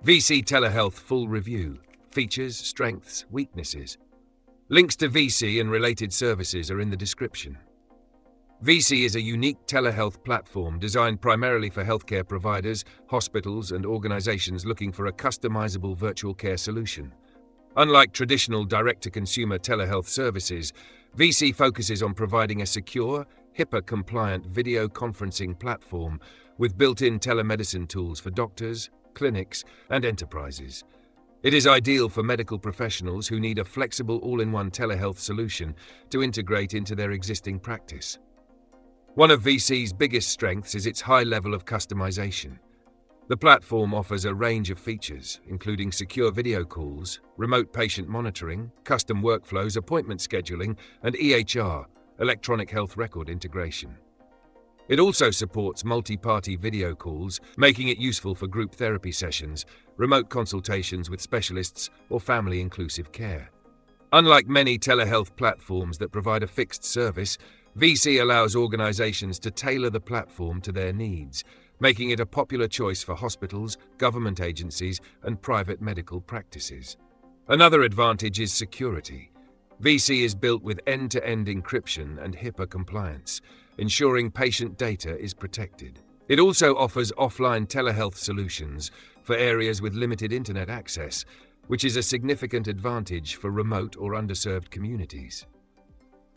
VSee Telehealth Full Review. Features, Strengths, Weaknesses. Links to VSee and related services are in the description. VSee is a unique telehealth platform designed primarily for healthcare providers, hospitals, and organizations looking for a customizable virtual care solution. Unlike traditional direct-to-consumer telehealth services, VSee focuses on providing a secure, HIPAA-compliant video conferencing platform with built-in telemedicine tools for doctors, clinics, and enterprises. It is ideal for medical professionals who need a flexible all-in-one telehealth solution to integrate into their existing practice. One of VSee's biggest strengths is its high level of customization. The platform offers a range of features, including secure video calls, remote patient monitoring, custom workflows, appointment scheduling, and EHR, electronic health record integration. It also supports multi-party video calls, making it useful for group therapy sessions, remote consultations with specialists, or family-inclusive care. Unlike many telehealth platforms that provide a fixed service, VSee allows organizations to tailor the platform to their needs, making it a popular choice for hospitals, government agencies, and private medical practices. Another advantage is security. VSee is built with end-to-end encryption and HIPAA compliance, ensuring patient data is protected. It also offers offline telehealth solutions for areas with limited internet access, which is a significant advantage for remote or underserved communities.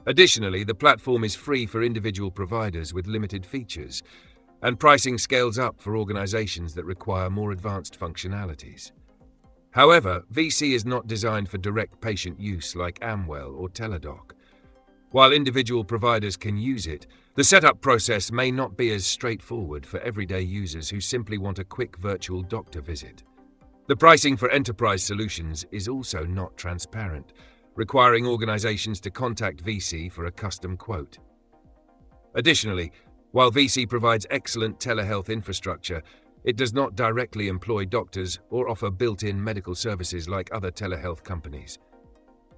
Additionally, the platform is free for individual providers with limited features, and pricing scales up for organizations that require more advanced functionalities. However, VSee is not designed for direct patient use like Amwell or Teladoc. While individual providers can use it, the setup process may not be as straightforward for everyday users who simply want a quick virtual doctor visit. The pricing for enterprise solutions is also not transparent, requiring organizations to contact VSee for a custom quote. Additionally, while VSee provides excellent telehealth infrastructure, it does not directly employ doctors or offer built-in medical services like other telehealth companies.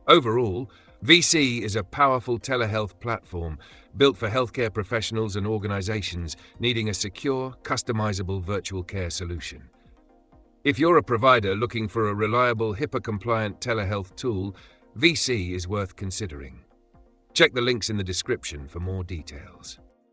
Overall, VSee is a powerful telehealth platform built for healthcare professionals and organizations needing a secure, customizable virtual care solution. If you're a provider looking for a reliable, HIPAA-compliant telehealth tool, VSee is worth considering. Check the links in the description for more details.